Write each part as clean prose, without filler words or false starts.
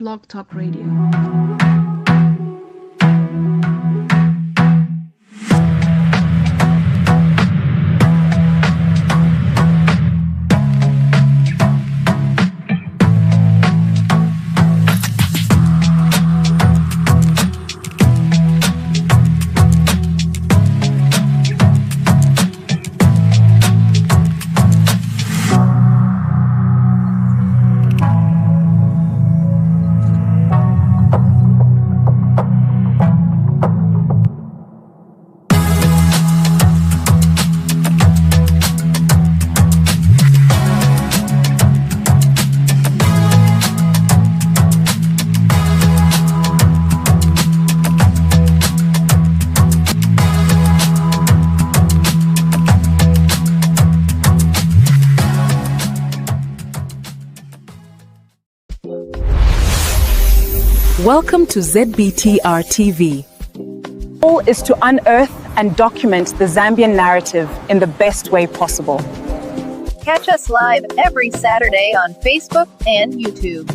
Blog Talk Radio. Welcome to ZBTR TV. The goal is to unearth and document the Zambian narrative in the best way possible. Catch us live every Saturday on Facebook and YouTube.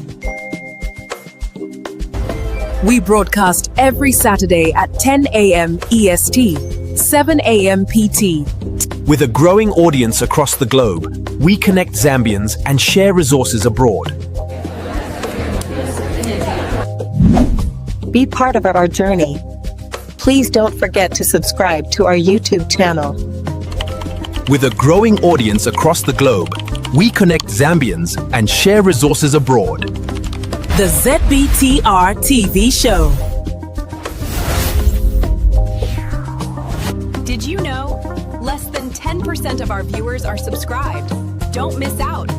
We broadcast every Saturday at 10 a.m. EST, 7 a.m. PT. With a growing audience across the globe, we connect Zambians and share resources abroad. Be part of our journey. Please don't forget to subscribe to our YouTube channel. With a growing audience across the globe, we connect Zambians and share resources abroad. The ZBTR TV show. Did you know? Less than 10% of our viewers are subscribed. Don't miss out.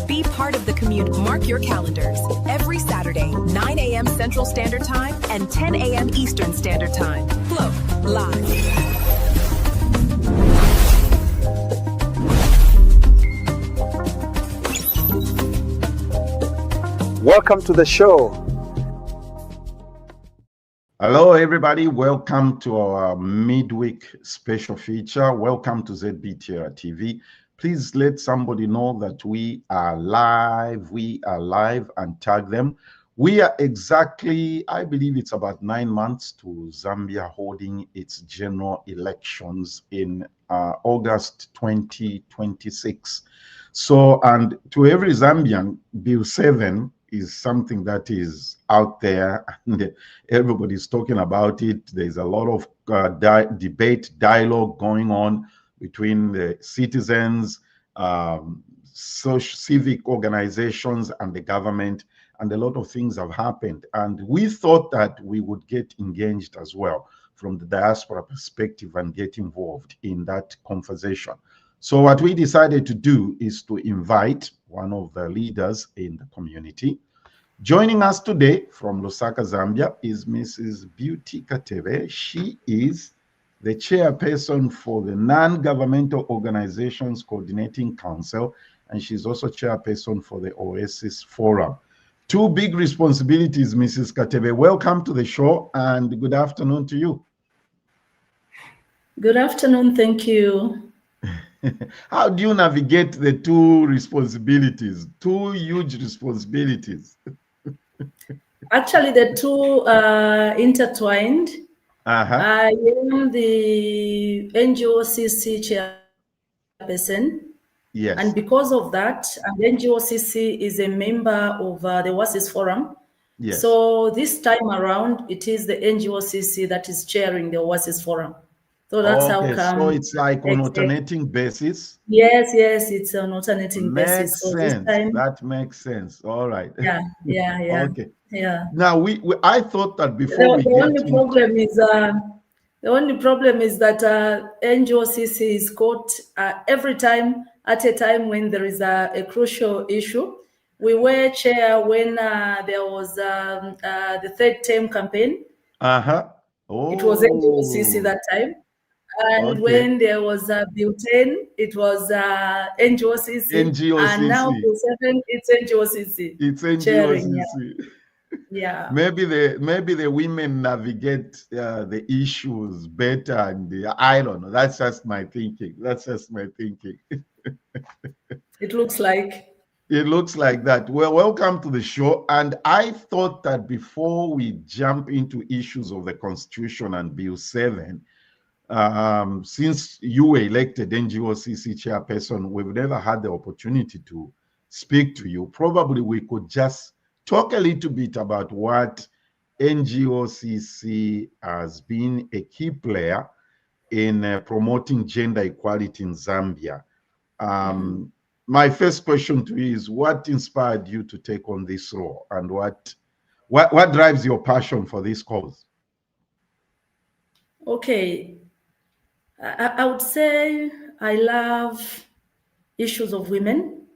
Be part of the community. Mark your calendars. Every Saturday, 9 a.m. Central Standard Time and 10 a.m. Eastern Standard Time. Flow live. Welcome to the show. Hello, everybody. Welcome to our midweek special feature. Welcome to ZBTR TV. Please let somebody know that we are live. We are live and tag them. We are exactly, I believe it's about 9 months to Zambia holding its general elections in August 2026. So, and to every Zambian, Bill 7 is something that is out there and everybody's talking about it. There's a lot of debate, dialogue going on between the citizens, social civic organizations and the government, and a lot of things have happened. And we thought that we would get engaged as well from the diaspora perspective and get involved in that conversation. So what we decided to do is to invite one of the leaders in the community. Joining us today from Lusaka, Zambia is Mrs. Beauty Katebe. She is the chairperson for the Non-Governmental Organizations Coordinating Council, and she's also chairperson for the Oasis Forum. Two big responsibilities, Mrs. Katebe. Welcome to the show and good afternoon to you. Good afternoon, thank you. How do you navigate the two responsibilities, two huge responsibilities? Actually, the two are intertwined. I am the NGOCC chairperson. Yes. And because of that, NGOCC is a member of the Oasis Forum. Yes. So this time around, it is the NGOCC that is chairing the Oasis Forum. So that's how come. So it's like on alternating basis. Yes, it's on alternating basis. So this time, that makes sense. All right. Yeah. Okay. Yeah. Now I thought that before the only problem is that NGOCC is caught every time at a time when there is a crucial issue. We were chair when there was the third term campaign. It was NGOCC that time. And when there was Bill 10, it was NGOCC. And now Bill 7, it's NGOCC. It's NGOCC. Chairing, yeah. Maybe the women navigate the issues better, and I don't know. That's just my thinking. It looks like. It looks like that. Well, welcome to the show. And I thought that before we jump into issues of the Constitution and Bill 7, since you were elected NGOCC chairperson, we've never had the opportunity to speak to you. Probably we could just talk a little bit about what NGOCC has been a key player in promoting gender equality in Zambia. My first question to you is, what inspired you to take on this role, and what drives your passion for this cause? Okay, I would say I love issues of women,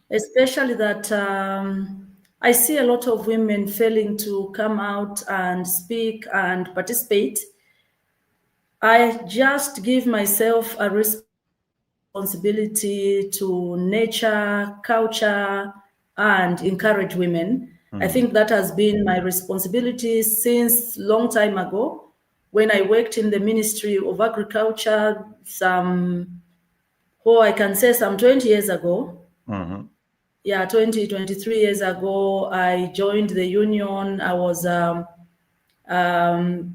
especially that I see a lot of women failing to come out and speak and participate. I just give myself a responsibility to nurture, culture, and encourage women. I think that has been my responsibility since long time ago, when I worked in the Ministry of Agriculture, I can say some 20 years ago. Yeah, 23 years ago, I joined the union. I was a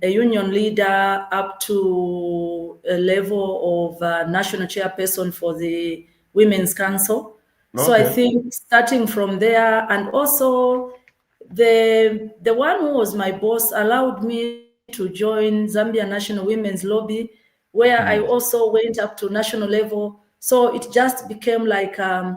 union leader up to a level of national chairperson for the Women's Council. Okay. So I think starting from there, and also the one who was my boss allowed me to join Zambia National Women's Lobby, where I also went up to national level. So it just became like I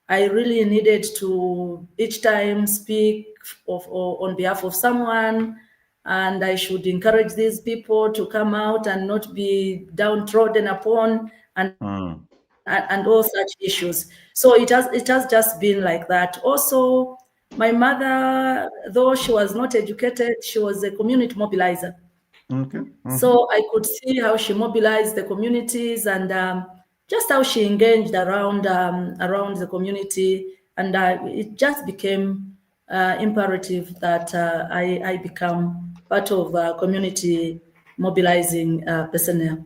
really needed to each time speak on behalf of someone, and I should encourage these people to come out and not be downtrodden upon and all such issues. So it has just been like that. Also, my mother, though she was not educated, she was a community mobilizer. Okay. So I could see how she mobilized the communities and just how she engaged around the community, and it just became imperative that I become part of community mobilizing personnel.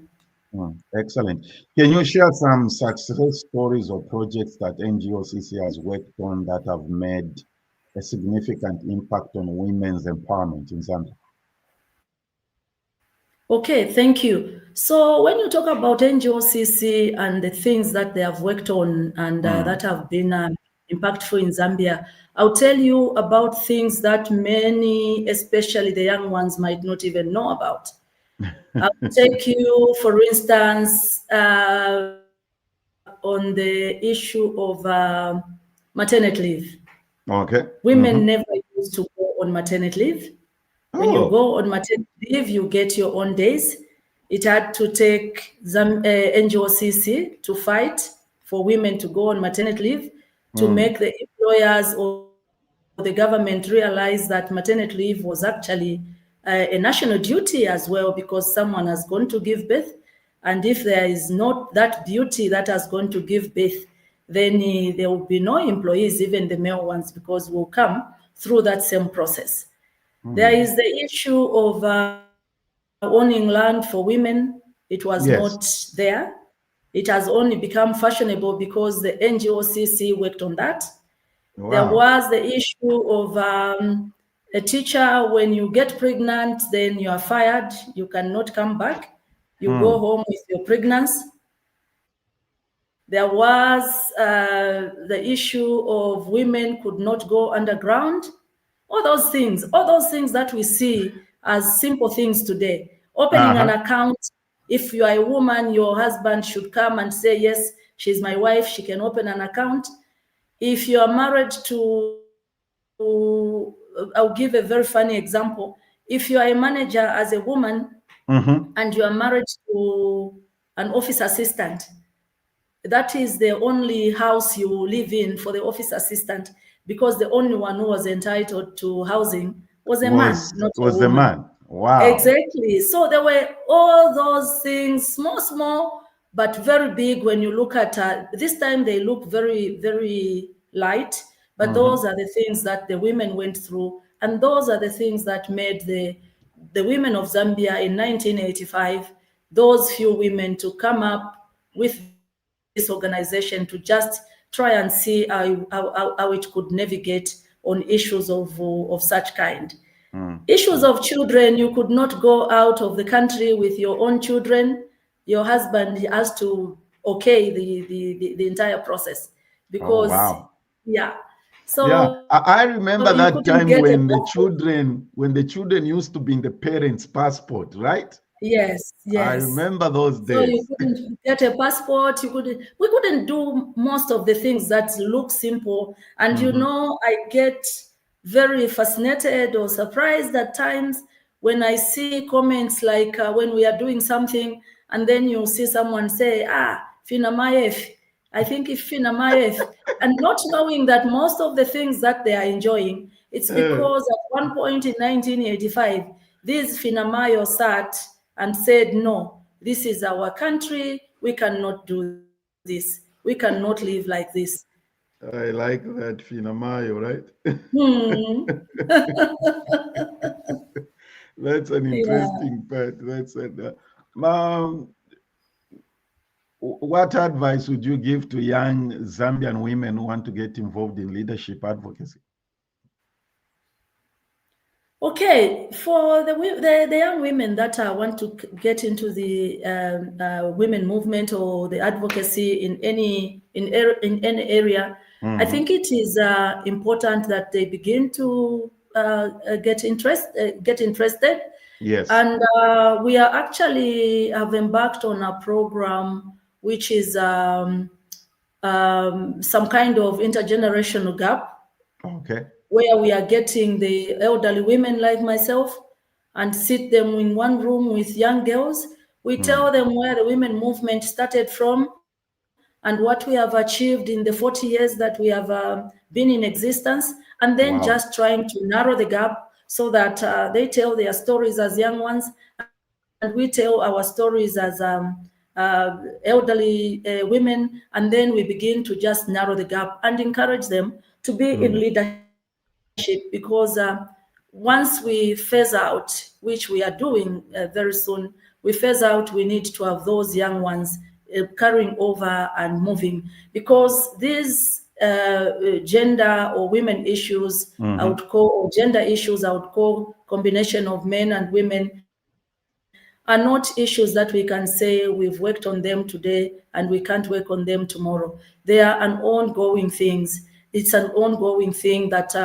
Excellent. Can you share some success stories or projects that NGOCC has worked on that have made a significant impact on women's empowerment in Zambia? Okay, thank you. So when you talk about NGOCC and the things that they have worked on and that have been impactful in Zambia, I'll tell you about things that many, especially the young ones, might not even know about. I'll take you, for instance, on the issue of maternity leave. Okay. Women never used to go on maternity leave. When you go on maternity leave, you get your own days. It had to take NGOCC to fight for women to go on maternity leave, to make the employers or the government realize that maternity leave was actually a national duty as well, because someone has gone to give birth. And if there is not that duty that has gone to give birth, then there will be no employees, even the male ones, because we'll come through that same process. There is the issue of owning land for women. It was not there. It has only become fashionable because the NGOCC worked on that. Wow. There was the issue of a teacher, when you get pregnant, then you are fired. You cannot come back. You go home with your pregnancy. There was the issue of women could not go underground. All those things that we see as simple things today. Opening an account, if you are a woman, your husband should come and say, yes, she's my wife, she can open an account. If you are married to, I'll give a very funny example. If you are a manager as a woman and you are married to an office assistant, that is the only house you live in for the office assistant, because the only one who was entitled to housing was a man, not a woman. The man. Wow. Exactly. So there were all those things, small, but very big. When you look at this time, they look very, very light. But those are the things that the women went through, and those are the things that made the women of Zambia in 1985, those few women, to come up with this organization to just try and see how it could navigate on issues of such kind. Issues of children, you could not go out of the country with your own children. Your husband has to okay the entire process, because So yeah, I remember that time when the children used to be in the parents' passport, right? Yes. I remember those days. So you couldn't get a passport. We couldn't do most of the things that look simple. And I get very fascinated or surprised at times when I see comments like when we are doing something, and then you see someone say, Fina Maef, I think if Fina Maef, and not knowing that most of the things that they are enjoying, it's because at one point in 1985, this Fina Mayo sat and said, no, this is our country. We cannot do this. We cannot live like this. I like that, Fina Mayo, right? That's an interesting part. What advice would you give to young Zambian women who want to get involved in leadership advocacy? Okay, for the young women that want to get into the women movement or the advocacy in any area, I think it is important that they begin to get interested. Yes. And we are actually have embarked on a program which is some kind of intergenerational gap. Okay. Where we are getting the elderly women like myself and sit them in one room with young girls. We tell them where the women movement started from and what we have achieved in the 40 years that we have been in existence, and then just trying to narrow the gap so that they tell their stories as young ones and we tell our stories as elderly women, and then we begin to just narrow the gap and encourage them to be in leadership. Because once we phase out, which we are doing very soon, we phase out, we need to have those young ones carrying over and moving, because these gender or women issues, I would call, or gender issues, I would call combination of men and women, are not issues that we can say we've worked on them today and we can't work on them tomorrow. They are an ongoing things. It's an ongoing thing that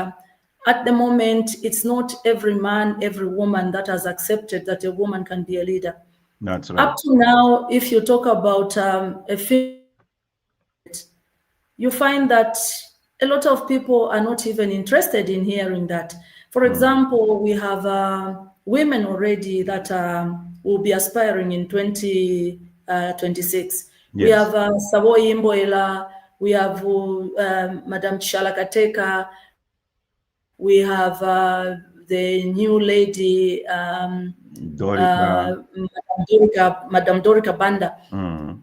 at the moment, it's not every man, every woman that has accepted that a woman can be a leader. That's right. Up to now, if you talk about you find that a lot of people are not even interested in hearing that. For example, we have women already that will be aspiring in 2026. Yes. We have Savoy Imboela, we have Madam Katebe, we have the new lady, Madam Dorika Banda.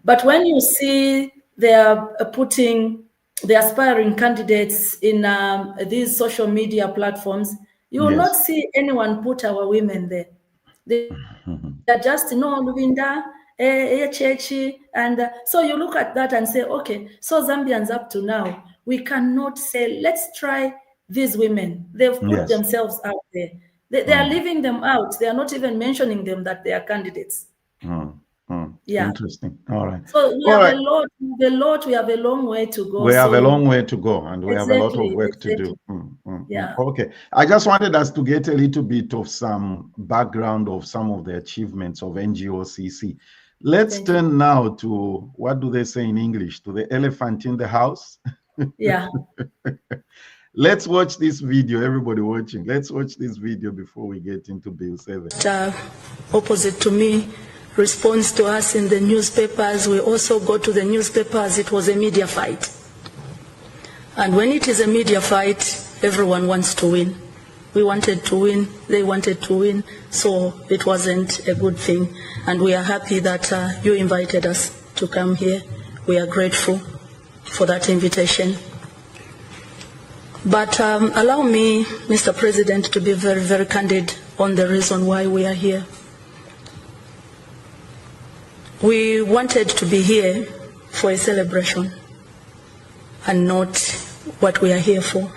But when you see they are putting the aspiring candidates in these social media platforms, you will not see anyone put our women there. They're just, Luvinda, Chechi, and so you look at that and say, okay, so Zambians up to now, we cannot say, let's try these women. They've put themselves out there. They are leaving them out. They are not even mentioning them that they are candidates. Yeah. Interesting. All right. So we have a lot. We have a long way to go. We have a long way to go, and we have a lot of work to do. Yeah. Okay. I just wanted us to get a little bit of some background of some of the achievements of NGOCC. Let's turn now to, what do they say in English? To the elephant in the house. Yeah. Let's watch this video, everybody watching. Let's watch this video before we get into Bill 7. Opposite to me responds to us in the newspapers. We also go to the newspapers. It was a media fight. And when it is a media fight, everyone wants to win. We wanted to win. They wanted to win. So it wasn't a good thing. And we are happy that you invited us to come here. We are grateful for that invitation. But allow me, Mr. President, to be very, very candid on the reason why we are here. We wanted to be here for a celebration. and not what we are here for.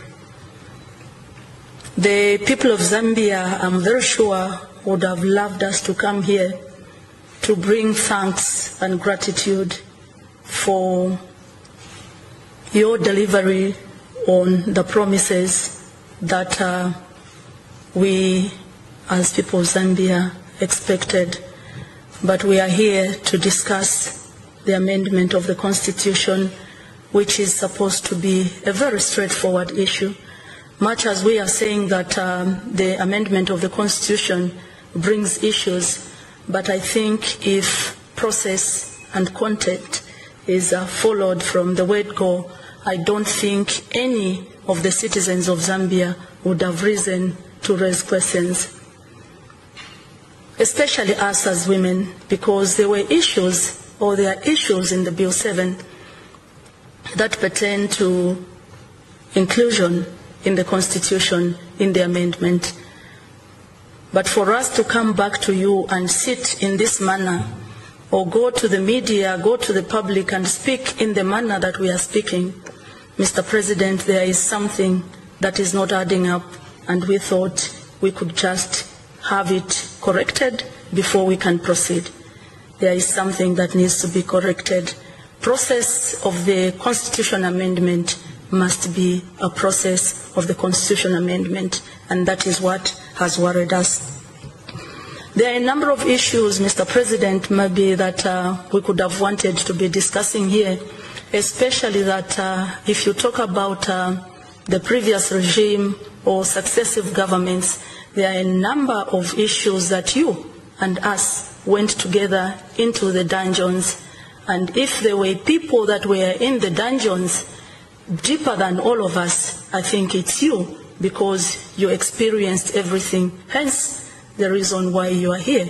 The people of Zambia, I'm very sure, would have loved us to come here to bring thanks and gratitude for your delivery on the promises that we as people of Zambia expected. But we are here to discuss the amendment of the Constitution, which is supposed to be a very straightforward issue. Much as we are saying that the amendment of the Constitution brings issues, but I think if process and content is followed from the word go, I don't think any of the citizens of Zambia would have reason to raise questions, especially us as women, because there were issues, or there are issues in the Bill 7 that pertain to inclusion in the Constitution, in the amendment. But for us to come back to you and sit in this manner, or go to the media, go to the public and speak in the manner that we are speaking, Mr. President, there is something that is not adding up, and we thought we could just have it corrected before we can proceed. There is something that needs to be corrected. Process of the Constitution amendment must be a process of the Constitution amendment, and that is what has worried us. There are a number of issues, Mr. President, maybe that we could have wanted to be discussing here, especially that if you talk about the previous regime or successive governments, there are a number of issues that you and us went together into the dungeons, and if there were people that were in the dungeons deeper than all of us, I think it's you, because you experienced everything, hence the reason why you are here.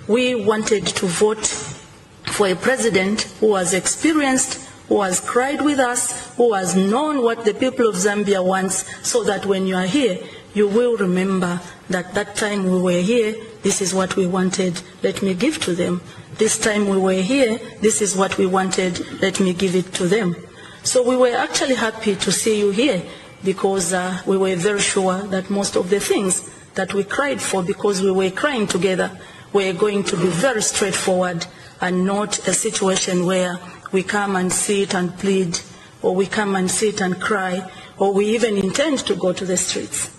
We wanted to vote for a president who has experienced, who has cried with us, who has known what the people of Zambia wants, so that when you are here, you will remember that that time we were here, this is what we wanted, let me give to them. This time we were here, this is what we wanted, let me give it to them. So we were actually happy to see you here, because we were very sure that most of the things that we cried for, because we were crying together, were going to be very straightforward, and not a situation where we come and sit and plead, or we come and sit and cry, or we even intend to go to the streets.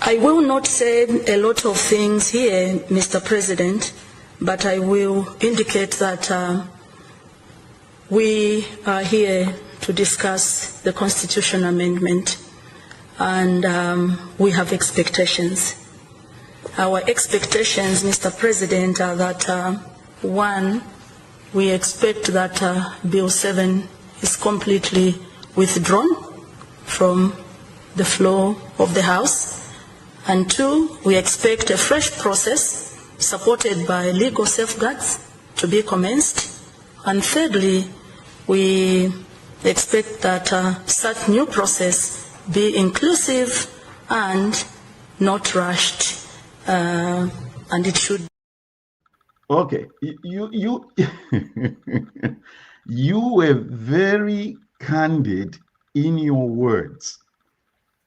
I will not say a lot of things here, Mr. President, but I will indicate that we are here to discuss the Constitution amendment, and we have expectations. Our expectations, Mr. President, are that one, we expect that Bill 7 is completely withdrawn from the floor of the House, and two, we expect a fresh process supported by legal safeguards to be commenced, and thirdly, we expect that such new process be inclusive and not rushed, and it should. Okay, you you were very candid in your words,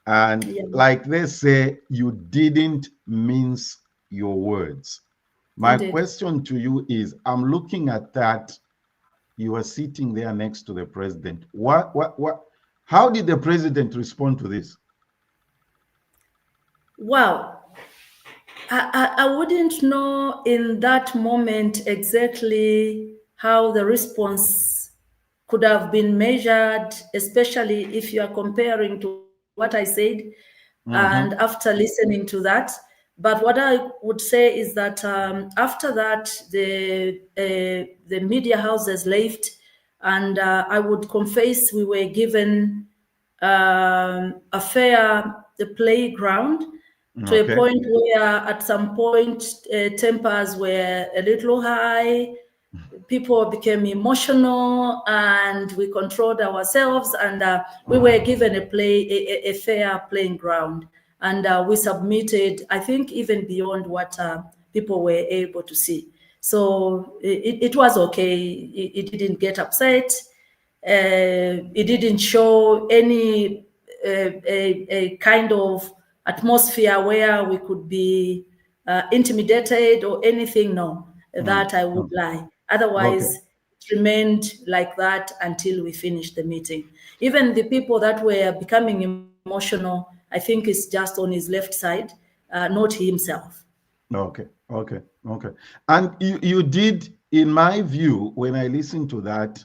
and like they say, you didn't mince your words. My question to you is, I'm looking at that. You are sitting there next to the president. How did the president respond to this? Wow. I wouldn't know in that moment exactly how the response could have been measured, especially if you are comparing to what I said and after listening to that. But what I would say is that after that, the media houses left, and I would confess we were given a fair playground, to a point where at some point tempers were a little high, people became emotional, and we controlled ourselves, and we were given a fair playing ground, and we submitted, I think, even beyond what people were able to see. So it was okay. It didn't get upset. it didn't show any a kind of atmosphere where we could be intimidated or anything. No, that I would lie. Otherwise, it remained like that until we finished the meeting. Even the people that were becoming emotional, I think it's just on his left side, not himself. Okay. And you did, in my view, when I listened to that,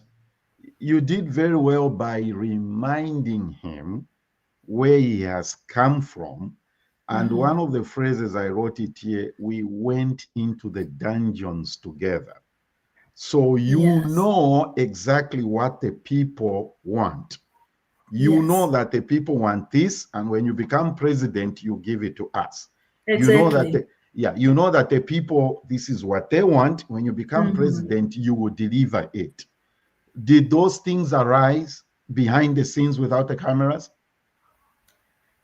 you did very well by reminding him where he has come from. And one of the phrases I wrote it here, we went into the dungeons together. So you know exactly what the people want. You know that the people want this, and when you become president, you give it to us. Exactly. You know that you know that the people, this is what they want. When you become president, you will deliver it. Did those things arise behind the scenes without the cameras?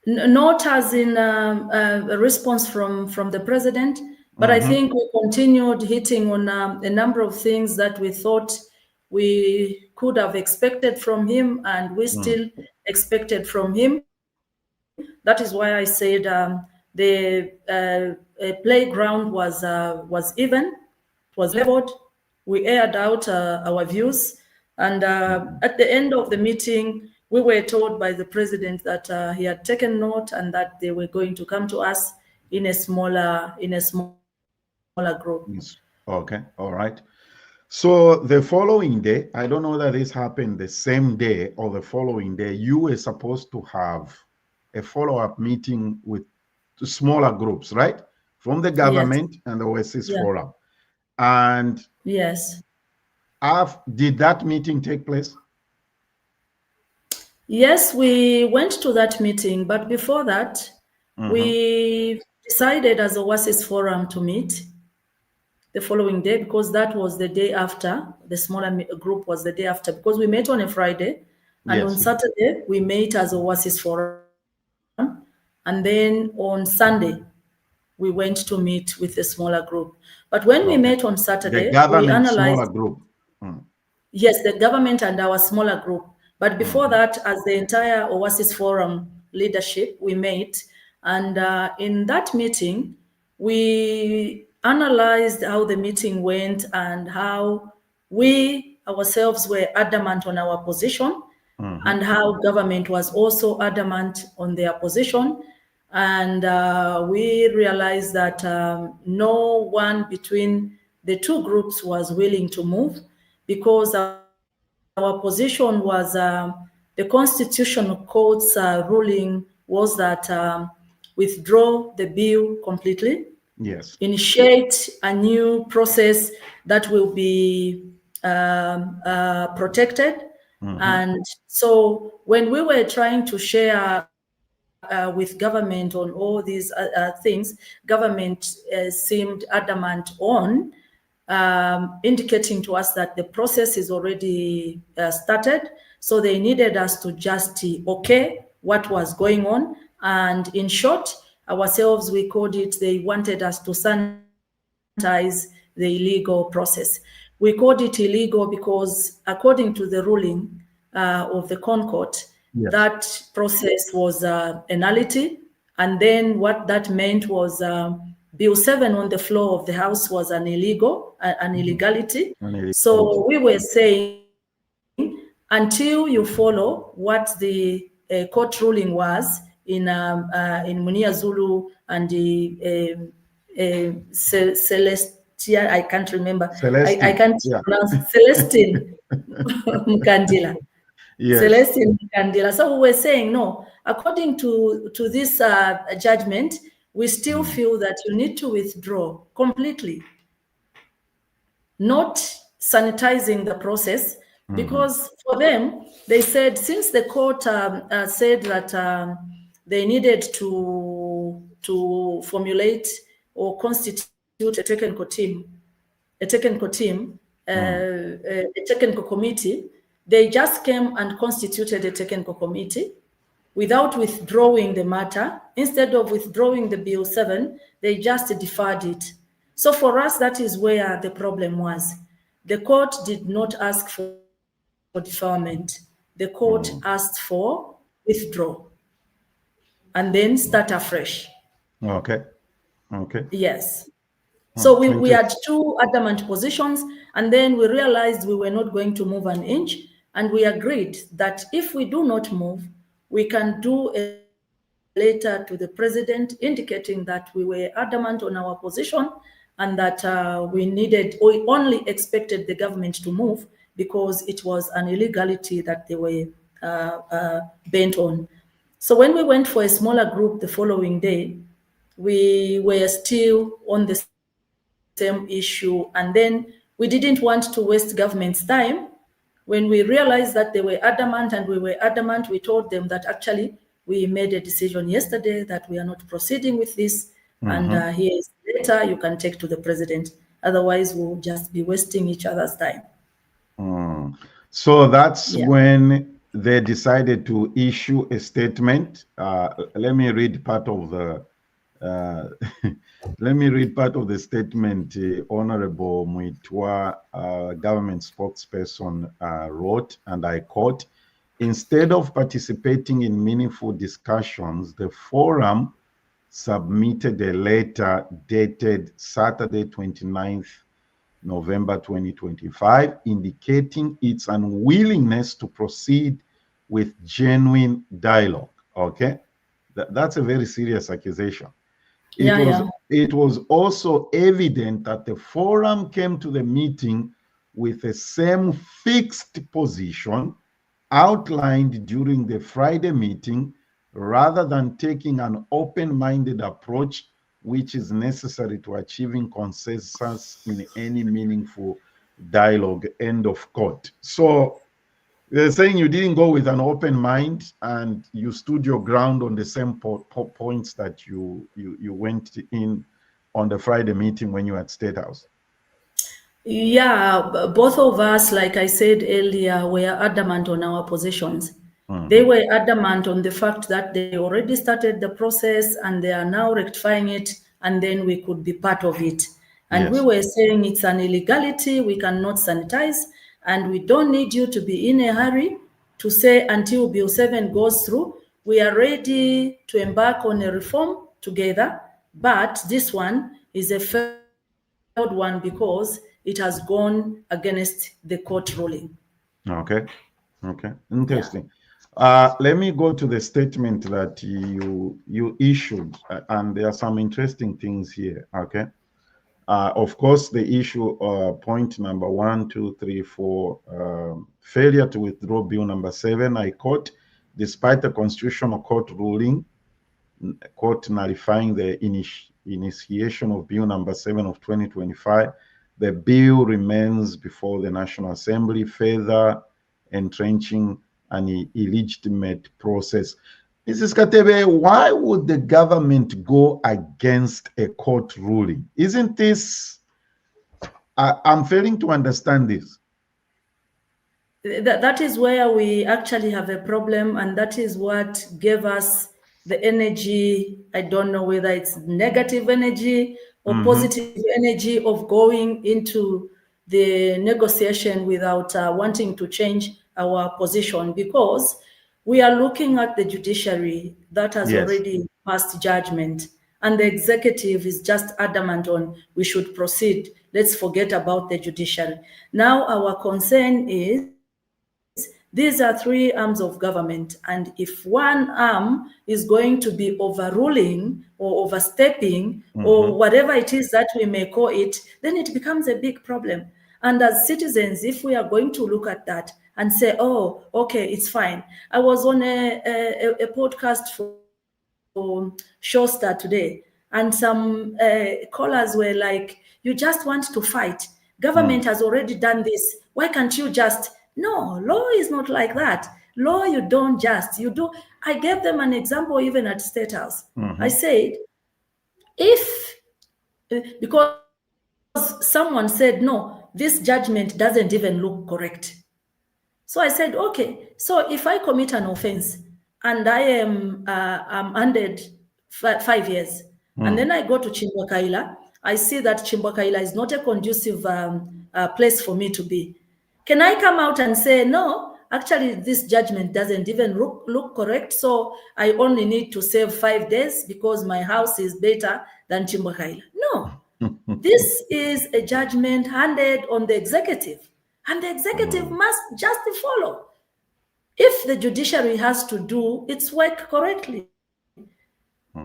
Not as in a response from the president, but I think we continued hitting on a number of things that we thought we could have expected from him, and we still expected from him. That is why I said the playground was even, it was leveled. We aired out our views, and at the end of the meeting, we were told by the president that he had taken note and that they were going to come to us in a smaller group. Okay, all right. So the following day, I don't know that this happened the same day or the following day, you were supposed to have a follow-up meeting with smaller groups, right? From the government and the Oasis Forum. And did that meeting take place? Yes, we went to that meeting, but before that, we decided as a Oasis Forum to meet the following day, because that was the day after. The smaller group was the day after, because we met on a Friday, and on Saturday we met as a Oasis Forum, and then on Sunday we went to meet with the smaller group. But when we met on Saturday, the government we analyzed smaller group. Yes, the government and our smaller group. But before that, as the entire Oasis Forum leadership, we met. And in that meeting, we analyzed how the meeting went and how we ourselves were adamant on our position, and how government was also adamant on their position. And we realized that no one between the two groups was willing to move, because our position was the Constitutional Court's ruling was that withdraw the bill completely, initiate a new process that will be protected. And so when we were trying to share with government on all these things, government seemed adamant on indicating to us that the process is already started. So they needed us to just okay what was going on. And in short, ourselves, we called it, they wanted us to sanitize the illegal process. We called it illegal because according to the ruling of the Concord, that process was a nullity. And then what that meant was Bill 7 on the floor of the House was an illegality. So we were saying, until you follow what the court ruling was in Munia Zulu and the Celestia, I can't remember. I can't pronounce Celestine Mkandila. Celestine Mkandila. So we were saying, no, according to this judgment, we still feel that you need to withdraw completely, not sanitizing the process, because for them, they said, since the court said that they needed to formulate or constitute a technical team, a technical committee, they just came and constituted a technical committee without withdrawing the matter. Instead of withdrawing the Bill 7, they just deferred it. So for us, that is where the problem was. The court did not ask for deferment. The court asked for withdrawal and then start afresh. Okay. Okay. Yes. So we Interesting. had two adamant positions, and then we realized we were not going to move an inch, and we agreed that if we do not move, we can do a letter to the president indicating that we were adamant on our position and that we only expected the government to move because it was an illegality that they were bent on. So when we went for a smaller group the following day, we were still on the same issue, and then we didn't want to waste government's time. When we realized that they were adamant and we were adamant, we told them that actually we made a decision yesterday that we are not proceeding with this, and here is the letter you can take to the president. Otherwise, we'll just be wasting each other's time. So that's when they decided to issue a statement. Let me read part of the statement Honorable Muitwa, government spokesperson, wrote, and I quote, "Instead of participating in meaningful discussions, the forum submitted a letter dated Saturday, 29th November 2025, indicating its unwillingness to proceed with genuine dialogue." Okay, that's a very serious accusation. It was also evident that the forum came to the meeting with the same fixed position outlined during the Friday meeting, rather than taking an open-minded approach which is necessary to achieving consensus in any meaningful dialogue, end of quote. So they're saying you didn't go with an open mind and you stood your ground on the same points that you went in on the Friday meeting when you were at State House. Yeah, both of us, like I said earlier, were adamant on our positions. They were adamant on the fact that they already started the process and they are now rectifying it, and then we could be part of it. And we were saying it's an illegality, we cannot sanitize, and we don't need you to be in a hurry to say until Bill 7 goes through, we are ready to embark on a reform together, but this one is a failed one because it has gone against the court ruling. Okay, interesting. Let me go to the statement that you issued, and there are some interesting things here. Okay, of course, the issue, point number 1, 2, 3, 4, failure to withdraw Bill number 7. I quote, "Despite the Constitutional Court ruling, court nullifying the initiation of Bill number 7 of 2025, the bill remains before the National Assembly, further entrenching an illegitimate process." Mrs. Katebe, why would the government go against a court ruling? Isn't this, I'm failing to understand this. That is where we actually have a problem, and that is what gave us the energy. I don't know whether it's negative energy or positive energy of going into the negotiation without wanting to change our position, because we are looking at the judiciary that has already passed judgment, and the executive is just adamant on we should proceed. Let's forget about the judiciary. Now our concern is these are 3 arms of government, and if one arm is going to be overruling or overstepping or whatever it is that we may call it, then it becomes a big problem. And as citizens, if we are going to look at that and say, oh, okay, it's fine. I was on a podcast for Showstar today, and some callers were like, you just want to fight. Government has already done this. Why can't you just... No, law is not like that. Law, you don't just, you do. I gave them an example even at State House. I said, because someone said, no, this judgment doesn't even look correct. So I said, okay, so if I commit an offense and I am under 5 years, and then I go to Chimbwakaila, I see that Chimbwakaila is not a conducive place for me to be. Can I come out and say, no, actually this judgment doesn't even look correct, so I only need to save 5 days because my house is better than Chimbakaila? No. This is a judgment handed on the executive, and the executive must just follow. If the judiciary has to do its work correctly.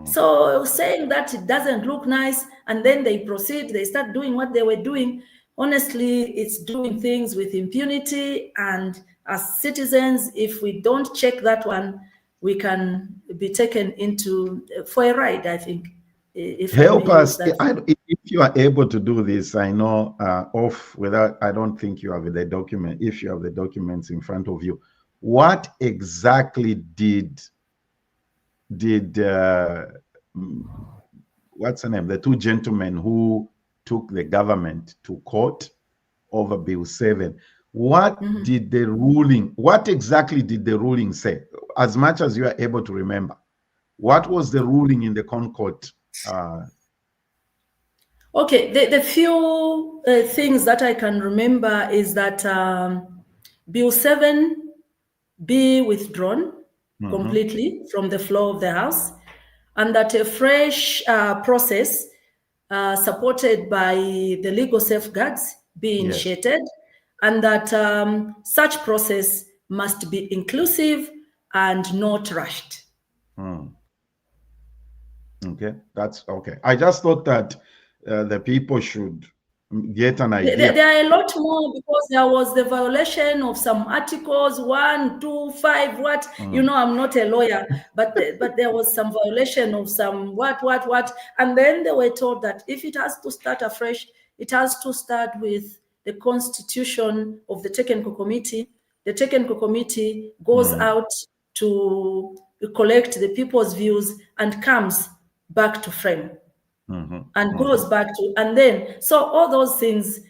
So saying that it doesn't look nice, and then they proceed, they start doing what they were doing, honestly, it's doing things with impunity, and as citizens, if we don't check that one, we can be taken into for a ride, I think. If help us, if you are able to do this. I know I don't think you have the document. If you have the documents in front of you, what exactly did what's the name, the two gentlemen who took the government to court over Bill 7, what did the ruling, what exactly did the ruling say? As much as you are able to remember, what was the ruling in the Concord? Okay, the few things that I can remember is that Bill 7 be withdrawn completely from the floor of the House, and that a fresh process supported by the legal safeguards be initiated, and that such process must be inclusive and not rushed. Okay, that's okay. I just thought that the people should get an idea. There are a lot more, because there was the violation of some articles 1, 2, 5. What you know, I'm not a lawyer, but there was some violation of some what, and then they were told that if it has to start afresh, it has to start with the constitution of the technical committee. The technical committee goes out to collect the people's views and comes back to frame. And goes back to, and then, so all those things.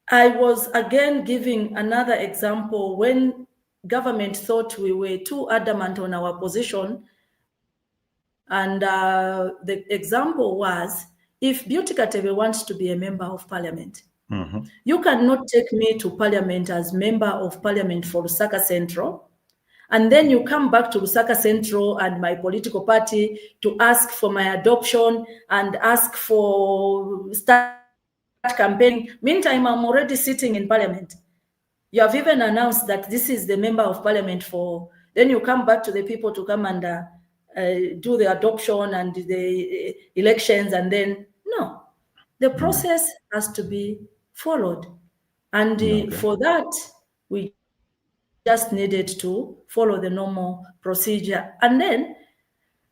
I was again giving another example when government thought we were too adamant on our position. And the example was, if Beauty Katebe wants to be a member of parliament, you cannot take me to parliament as member of parliament for Lusaka Central, and then you come back to Lusaka Central and my political party to ask for my adoption and ask for start campaigning. Meantime, I'm already sitting in parliament. You have even announced that this is the member of parliament for, then you come back to the people to come and do the adoption and the elections, and then, no. The process has to be followed. And for that, we just needed to follow the normal procedure. And then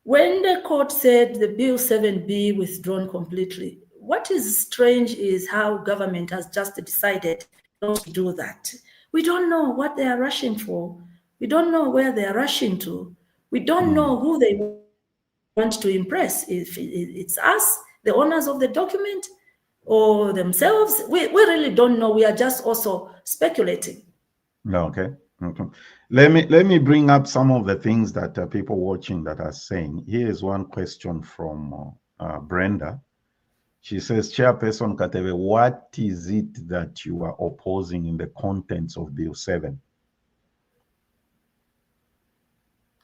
when the court said the Bill 7 be withdrawn completely, what is strange is how government has just decided not to do that. We don't know what they are rushing for. We don't know where they are rushing to. We don't know who they want to impress. If it's us, the owners of the document, or themselves, we really don't know. We are just also speculating. Okay. Let me bring up some of the things that people watching that are saying. Here is one question from Brenda. She says, Chairperson Katebe, what is it that you are opposing in the contents of Bill 7?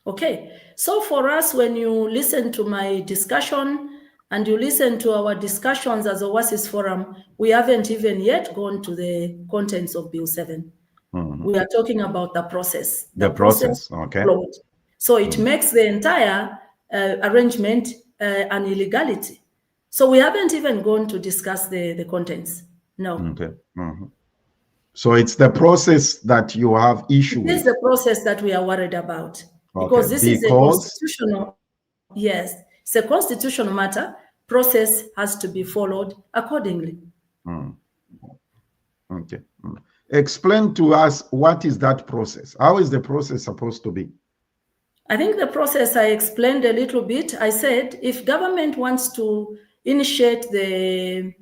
Okay, so for us, when you listen to my discussion and you listen to our discussions as Oasis Forum, we haven't even yet gone to the contents of Bill 7. We are talking about the process. The process, okay. Flowed. So it makes the entire arrangement an illegality. So we haven't even gone to discuss the contents. No. Okay. So it's the process that you have issue with. This is the process that we are worried about. Because this is a constitutional, yes, it's a constitutional matter. Process has to be followed accordingly. Okay. Explain to us, what is that process? How is the process supposed to be? I think the process I explained a little bit. I said, if government wants to initiate the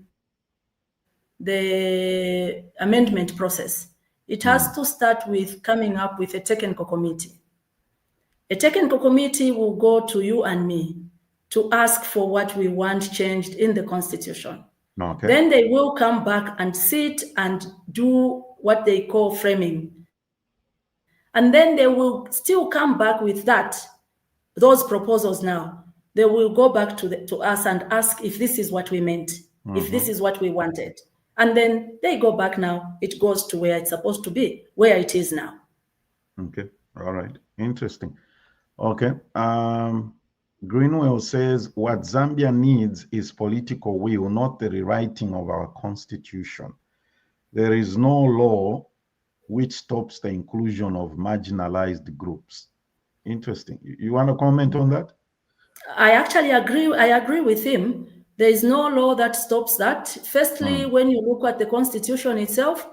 amendment process, it has to start with coming up with a technical committee. A technical committee will go to you and me to ask for what we want changed in the constitution. Okay. Then they will come back and sit and do what they call framing. And then they will still come back with those proposals now. They will go back to us and ask if this is what we meant, if this is what we wanted. And then they go back now. It goes to where it's supposed to be, where it is now. Okay. All right. Interesting. Okay. Greenwell says what Zambia needs is political will, not the rewriting of our constitution. There is no law which stops the inclusion of marginalized groups. Interesting. You want to comment on that? I actually agree. I agree with him. There is no law that stops that. Firstly, when you look at the constitution itself,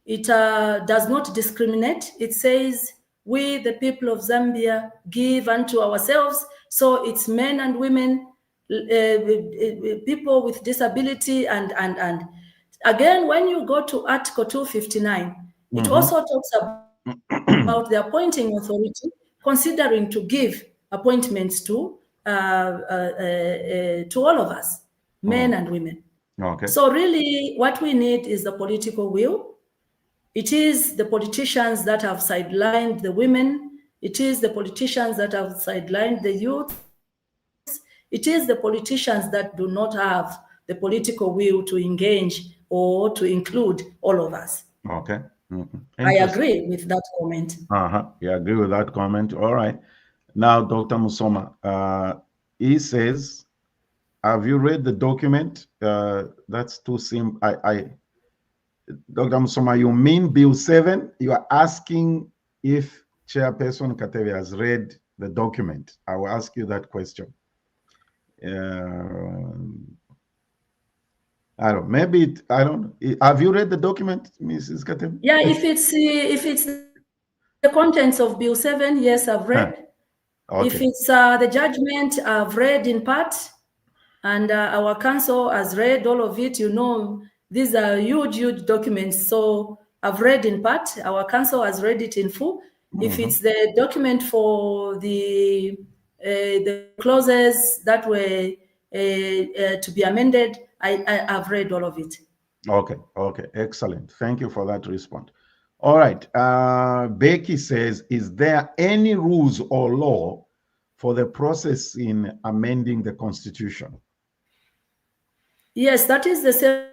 it does not discriminate. It says, we, the people of Zambia, give unto ourselves. So it's men and women, people with disability, and again, when you go to Article 259, it also talks about the appointing authority considering to give appointments to all of us, men and women. Okay. So really, what we need is the political will. It is the politicians that have sidelined the women. It is the politicians that have sidelined the youth. It is the politicians that do not have the political will to engage or to include all of us. Okay. I agree with that comment. You agree with that comment. All right. Now, Dr. Musoma, he says, have you read the document? That's too simple. Dr. Musoma, you mean Bill 7? You are asking if Chairperson Katebe has read the document. I will ask you that question. I don't. Maybe I don't. Have you read the document, Mrs. Katebe? Yeah, if it's the contents of Bill 7, yes, I've read. Okay. If it's the judgment, I've read in part, and our council has read all of it. You know, these are huge documents. So I've read in part. Our council has read it in full. If it's the document for the clauses that were to be amended, I've read all of it. Okay. Excellent. Thank you for that response. All right. Becky says, is there any rules or law for the process in amending the constitution? Yes, that is the same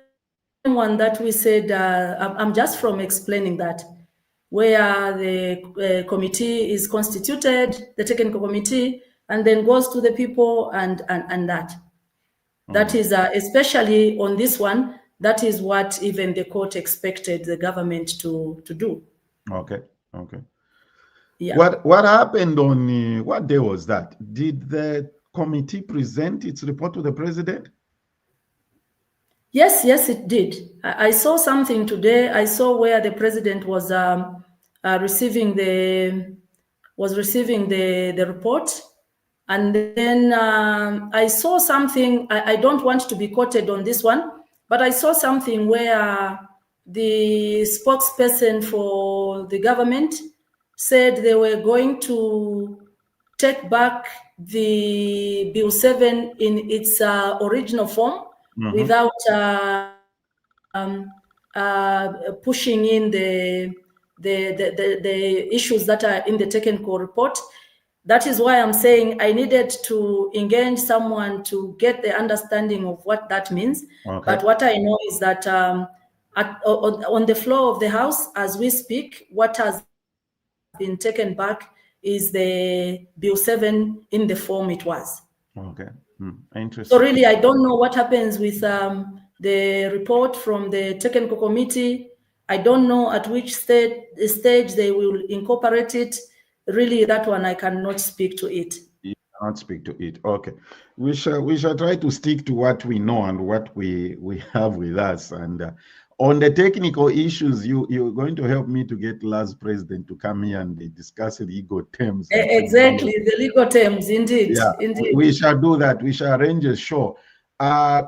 one that we said. I'm just from explaining that, where the committee is constituted, the technical committee, and then goes to the people and that. That is, especially on this one, that is what even the court expected the government to do. Okay. Yeah. What happened on, what day was that? Did the committee present its report to the president? Yes, it did. I saw something today. I saw where the president was receiving the report, and then I saw something. I don't want to be quoted on this one, but I saw something where the spokesperson for the government said they were going to take back the Bill 7 in its original form without pushing in the issues that are in the technical report. That is why I'm saying I needed to engage someone to get the understanding of what that means. Okay. But what I know is that on the floor of the House, as we speak, what has been taken back is the Bill 7 in the form it was. Okay. Interesting. So really, I don't know what happens with the report from the technical committee. I don't know at which stage they will incorporate it. Really, that one I cannot speak to it. You cannot speak to it. Okay. We shall try to stick to what we know and what we have with us. And on the technical issues, you're going to help me to get last president to come here and discuss legal terms. Exactly, the legal terms, indeed. Yeah, indeed. We shall do that. We shall arrange a show.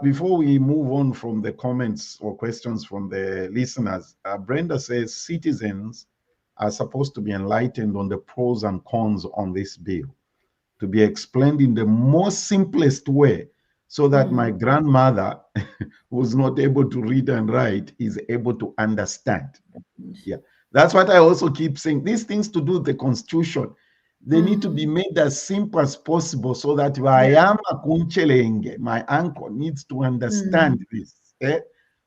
Before we move on from the comments or questions from the listeners, Brenda says citizens are supposed to be enlightened on the pros and cons on this bill, to be explained in the most simplest way so that my grandmother, who's not able to read and write, is able to understand. Yeah, that's what I also keep saying. These things to do with the constitution, they need to be made as simple as possible so that Wayama Kunchelenge, my uncle, needs to understand this.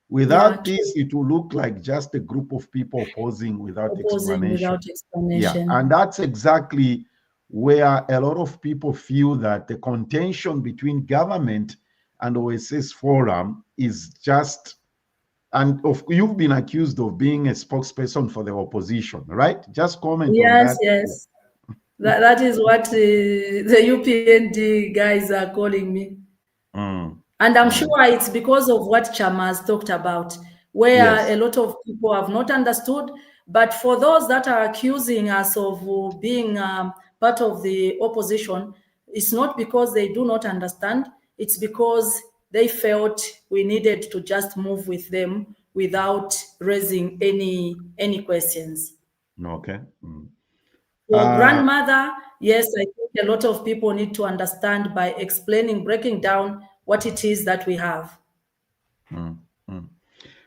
Without this, it will look like just a group of people opposing without explanation. Yeah, and that's exactly where a lot of people feel that the contention between government and Oasis Forum is just, and you've been accused of being a spokesperson for the opposition, right? Just comment on that. Yes. That is what the UPND guys are calling me. And I'm sure it's because of what Chama has talked about, where a lot of people have not understood. But for those that are accusing us of being part of the opposition, it's not because they do not understand. It's because they felt we needed to just move with them without raising any questions. Okay. For grandmother, yes, I think a lot of people need to understand by explaining, breaking down what it is that we have.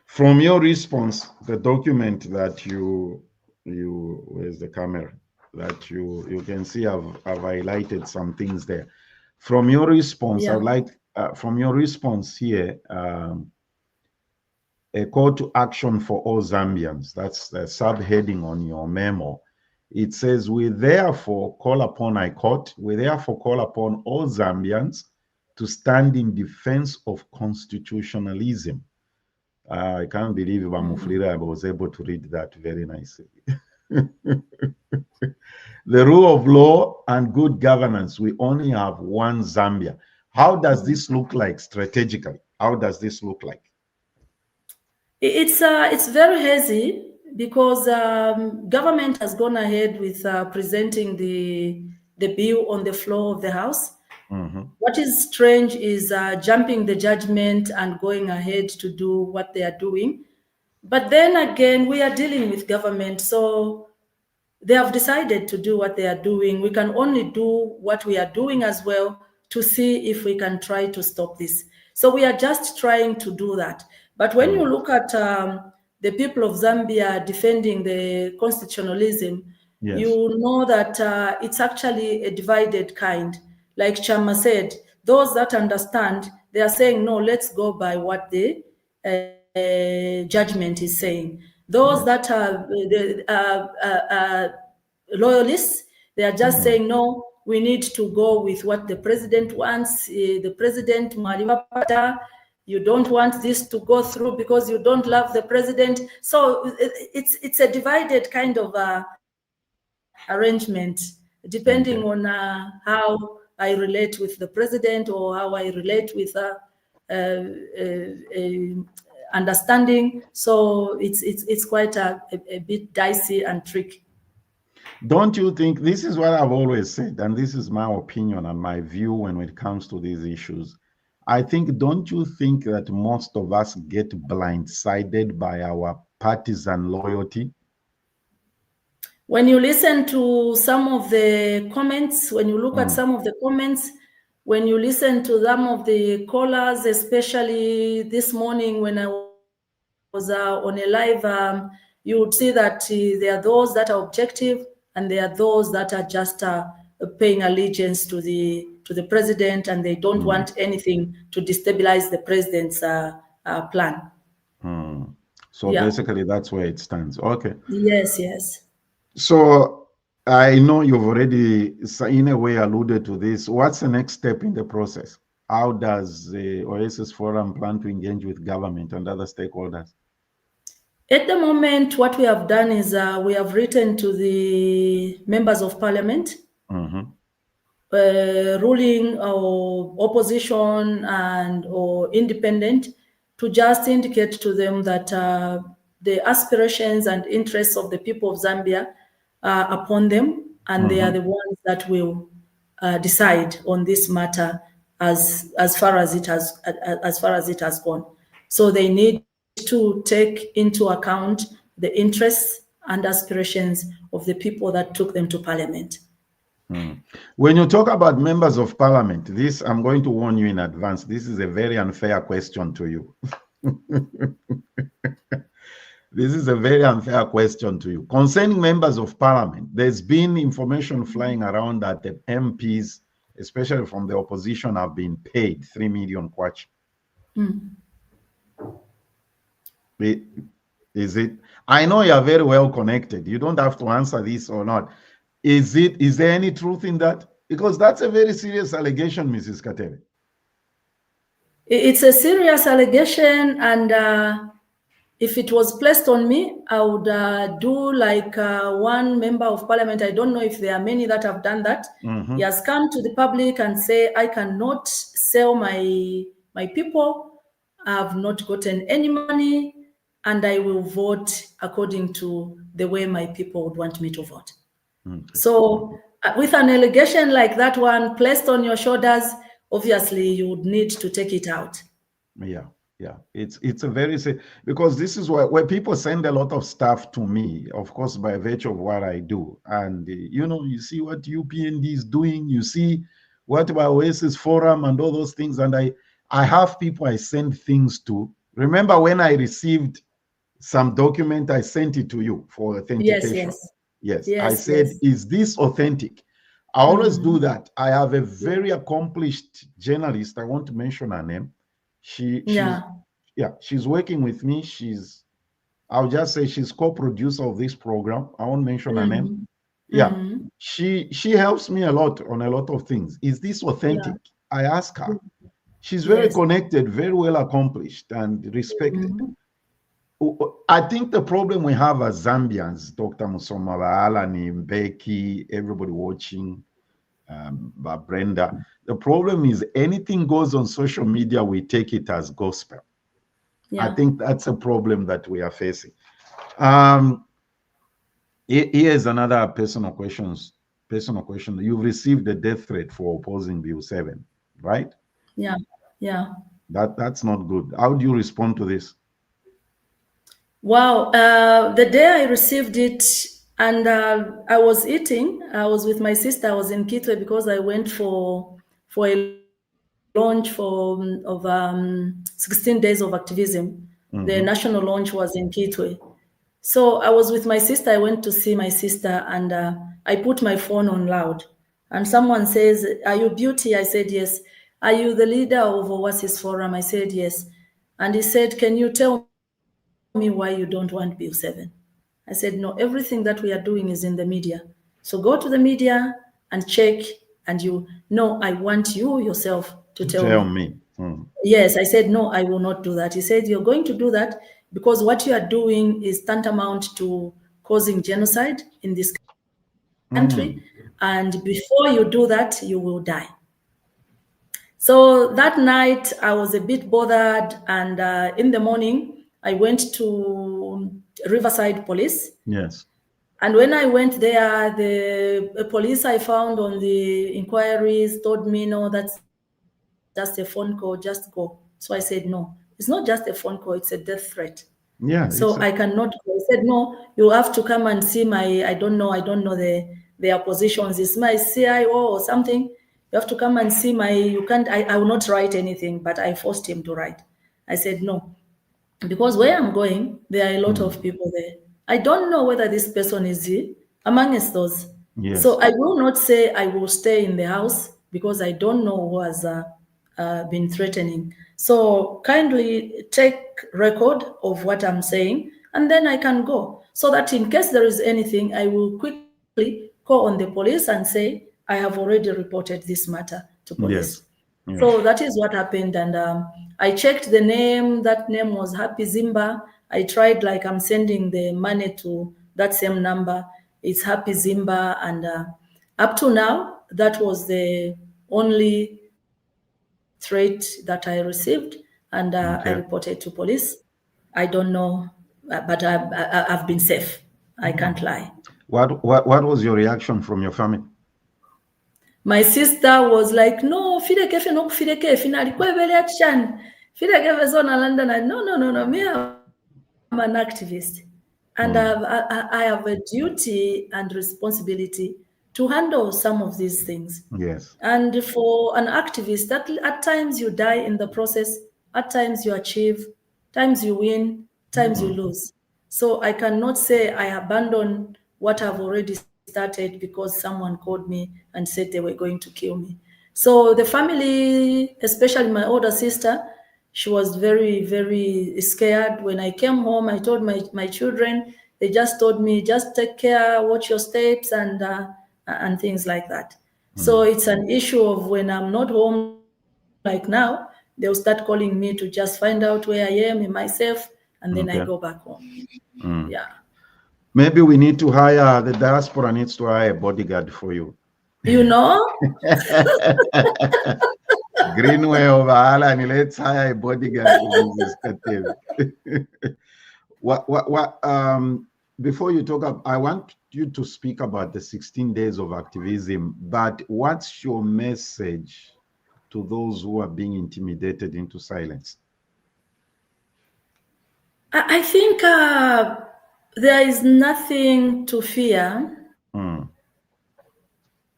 From your response, the document that you where's the camera? That you can see I've highlighted some things there. From your response, I'd like from your response here, a call to action for all Zambians. That's the subheading on your memo. It says, we therefore call upon, I quote, we therefore call upon all Zambians to stand in defense of constitutionalism. I can't believe Bamuflira was able to read that very nicely. The rule of law and good governance, we only have one Zambia. How does this look like strategically? How does this look like? It's very hazy because government has gone ahead with presenting the bill on the floor of the House. What is strange is jumping the judgment and going ahead to do what they are doing. But then again, we are dealing with government, so they have decided to do what they are doing. We can only do what we are doing as well to see if we can try to stop this. So we are just trying to do that. But when you look at the people of Zambia defending the constitutionalism, you know that it's actually a divided kind. Like Chama said, those that understand, they are saying, no, let's go by what the judgment is saying. Those that are loyalists, they are just saying, no, we need to go with what the president wants. The president, you don't want this to go through because you don't love the president. So it's a divided kind of arrangement, depending on how I relate with the president or how I relate with understanding. So it's quite a bit dicey and tricky. Don't you think, this is what I've always said, and this is my opinion and my view when it comes to these issues. I think, don't you think that most of us get blindsided by our partisan loyalty? When you listen to some of the comments, when you look at some of the comments, when you listen to some of the callers, especially this morning when I was on a live, you would see that there are those that are objective and there are those that are just paying allegiance to the president, and they don't want anything to destabilize the president's plan. So basically, that's where it stands. Okay. Yes. So I know you've already, in a way, alluded to this. What's the next step in the process? How does the Oasis Forum plan to engage with government and other stakeholders? At the moment, what we have done is we have written to the members of parliament, ruling or opposition and or independent, to just indicate to them that the aspirations and interests of the people of Zambia are upon them, and they are the ones that will decide on this matter as far as it has gone. So they need to take into account the interests and aspirations of the people that took them to parliament. When you talk about members of parliament, this, I'm going to warn you in advance, this is a very unfair question to you. This is a very unfair question to you. Concerning members of parliament, there's been information flying around that the MPs, especially from the opposition, have been paid 3 million kwacha. Is it? I know you are very well connected. You don't have to answer this or not. Is there any truth in that? Because that's a very serious allegation, Mrs. Katebe. It's a serious allegation, and if it was placed on me, I would do like one member of parliament. I don't know if there are many that have done that. He has come to the public and say, I cannot sell my people. I have not gotten any money, and I will vote according to the way my people would want me to vote. So with an allegation like that one placed on your shoulders, obviously you would need to take it out. Yeah. It's a very, because this is where people send a lot of stuff to me, of course, by virtue of what I do. And, you see what UPND is doing, you see what my Oasis Forum and all those things. And I have people I send things to. Remember when I received some document, I sent it to you for authentication. Yes. I said, is this authentic? I always do that. I have a very accomplished journalist. I want to mention her name. She's working with me. I'll just say she's co-producer of this program. I won't mention her name. She helps me a lot on a lot of things. Is this authentic? I ask her. She's very connected, very well accomplished and respected. I think the problem we have as Zambians, Dr. Musoma, Alani, Mbeki, everybody watching, Brenda, the problem is anything goes on social media, we take it as gospel. I think that's a problem that we are facing. Here's another personal question. You've received a death threat for opposing Bill 7, right? Yeah. That's not good. How do you respond to this? Wow, the day I received it, and I was eating, I was with my sister, I was in Kitwe because I went for a launch of 16 days of activism. The national launch was in Kitwe. So I was with my sister, I went to see my sister, and I put my phone on loud. And someone says, are you Beauty? I said, yes. Are you the leader of Oasis Forum? I said, yes. And he said, can you tell me why you don't want Bill 7? I said, no, everything that we are doing is in the media. So go to the media and check, and I want you yourself to tell me. Yes, I said, no, I will not do that. He said, you're going to do that because what you are doing is tantamount to causing genocide in this country. And before you do that, you will die. So that night, I was a bit bothered. And in the morning, I went to Riverside Police. Yes. And when I went there, the police I found on the inquiries told me, no, that's just a phone call, just go. So I said, no, it's not just a phone call, it's a death threat. Yeah. So I cannot go. He said, no, you have to come and see I don't know their positions. It's my CIO or something. You have to come and see you can't, I will not write anything, but I forced him to write. I said, no, because where I'm going, there are a lot of people there. I don't know whether this person is amongst those. Yes. So I will not say I will stay in the house because I don't know who has been threatening. So kindly take record of what I'm saying, and then I can go. So that in case there is anything, I will quickly call on the police and say, I have already reported this matter to police. Yes. So that is what happened. And I checked the name. That name was Happy Zimba. I tried, I'm sending the money to that same number. It's Happy Zimba. And up to now, that was the only threat that I received. And I reported to police. I don't know, but I've been safe. I can't lie. What was your reaction from your family? My sister was like, no, Fideke, no, Fideke, finally, no, me, I'm an activist. And I have a duty and responsibility to handle some of these things. Yes. And for an activist, that at times you die in the process, at times you achieve, times you win, times you lose. So I cannot say I abandon what I've already started because someone called me and said they were going to kill me. So the family, especially my older sister, she was very, very scared. When I came home, I told my children, they just told me, just take care, watch your steps, and things like that. So it's an issue of when I'm not home, like now, they'll start calling me to just find out where I am in myself, and then I go back home. Yeah. Maybe we need to hire, the diaspora needs to hire a bodyguard for you. You know? Greenway over Alan, let's hire a bodyguard for Mrs. Katebe. Before you talk, I want you to speak about the 16 days of activism, but what's your message to those who are being intimidated into silence? I think there is nothing to fear.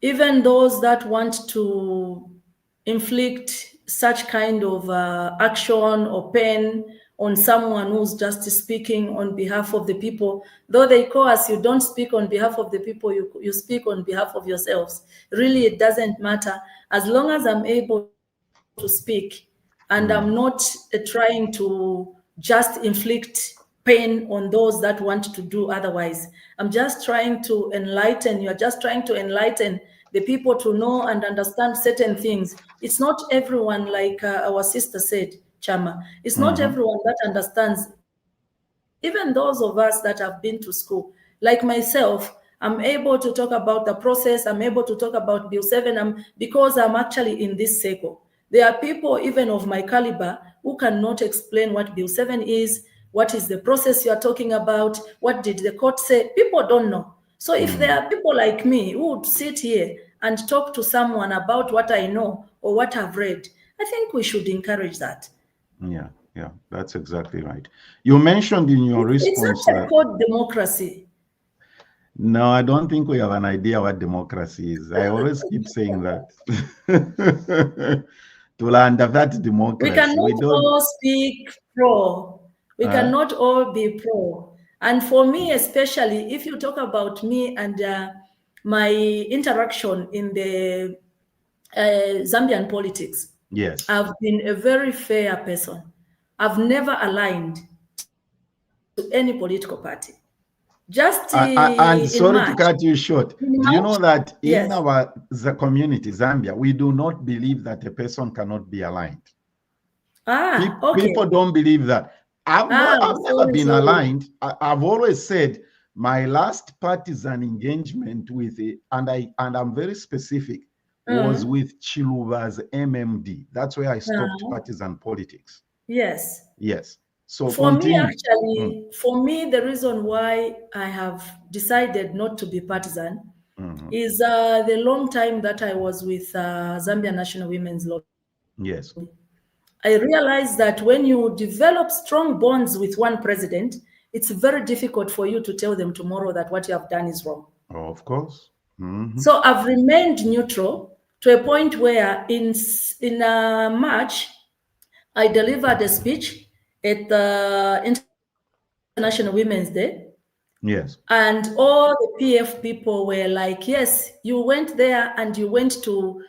Even those that want to inflict such kind of action or pain on someone who's just speaking on behalf of the people, though they call us, you don't speak on behalf of the people, you speak on behalf of yourselves. Really, it doesn't matter. As long as I'm able to speak and I'm not trying to just inflict pain on those that want to do otherwise. I'm just trying to enlighten. You're just trying to enlighten the people to know and understand certain things. It's not everyone, like our sister said, Chama. It's not everyone that understands. Even those of us that have been to school, like myself, I'm able to talk about the process. I'm able to talk about Bill 7 because I'm actually in this circle. There are people even of my caliber who cannot explain what Bill 7 is, what is the process you are talking about, what did the court say? People don't know. So if there are people like me who would sit here and talk to someone about what I know or what I've read, I think we should encourage that. Yeah, that's exactly right. You mentioned in your response it's not called democracy. No, I don't think we have an idea what democracy is. I always keep saying that. To land of that democracy. We cannot all speak pro. We cannot all be pro. And for me, especially, if you talk about me and my interaction in the Zambian politics, yes, I've been a very fair person. I've never aligned to any political party. Just and sorry March, to cut you short. Do you know that in yes. the community, Zambia, we do not believe that a person cannot be aligned. Okay. People don't believe that. I've never been aligned. I've always said my last partisan engagement with it, and I'm very specific, was with Chiluba's MMD. That's where I stopped partisan politics. Yes. Yes. So for me, actually, for me, the reason why I have decided not to be partisan is the long time that I was with Zambia National Women's Lobby. Yes. I realized that when you develop strong bonds with one president, it's very difficult for you to tell them tomorrow that what you have done is wrong. Oh, of course. So I've remained neutral to a point where in March, I delivered a speech at the International Women's Day. Yes. And all the PF people were like, yes, you went there and you went to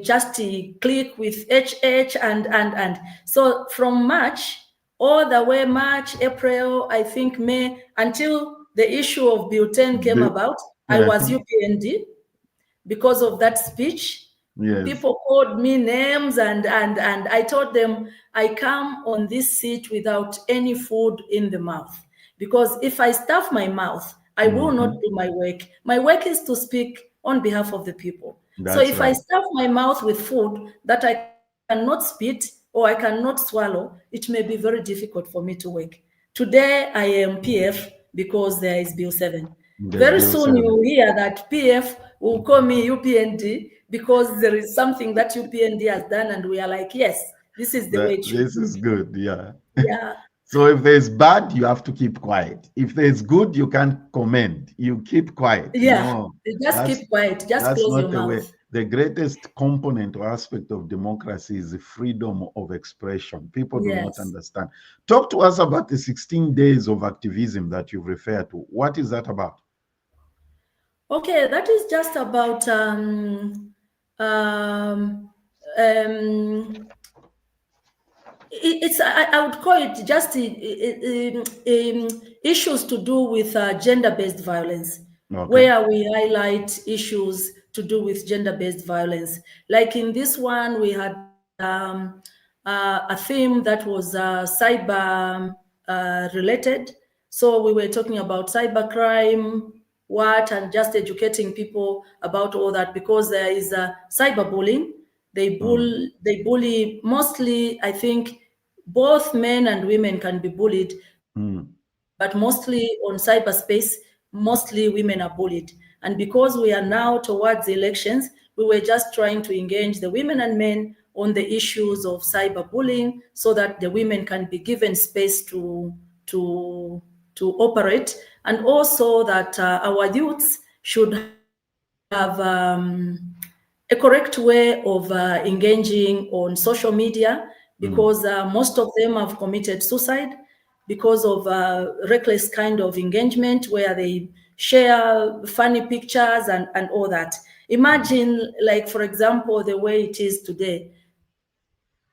just click with HH and. So from March, all the way March, April, I think May, until the issue of Bill 10 came about, I was UPND because of that speech. Yes. People called me names and I told them I come on this seat without any food in the mouth. Because if I stuff my mouth, I will not do my work. My work is to speak on behalf of the people. So if I stuff my mouth with food that I cannot spit or I cannot swallow, it may be very difficult for me to work. Today, I am PF because there is Bill 7. Very soon you will hear that PF will call me UPND because there is something that UPND has done and we are like, yes, this is the way it should. This is good, yeah. Yeah. So if there's bad, you have to keep quiet. If there's good, you can't comment. You keep quiet. Yeah, No, just keep quiet. Just that's close not your the way. mouth. The greatest component or aspect of democracy is the freedom of expression. People do not Yes. understand. Talk to us about the 16 days of activism that you've referred to. What is that about? Okay, that is just about it's I would call it just issues to do with gender-based violence, Okay. where we highlight issues to do with gender-based violence. Like in this one, we had a theme that was cyber related. So we were talking about cybercrime, and just educating people about all that, because there is cyberbullying. They bully mostly, I think both men and women can be bullied, but mostly on cyberspace, mostly women are bullied. And because we are now towards the elections, we were just trying to engage the women and men on the issues of cyberbullying, so that the women can be given space to operate, and also that our youths should have a correct way of engaging on social media, because most of them have committed suicide because of reckless kind of engagement, where they share funny pictures and all that. Imagine, like, for example, the way it is today,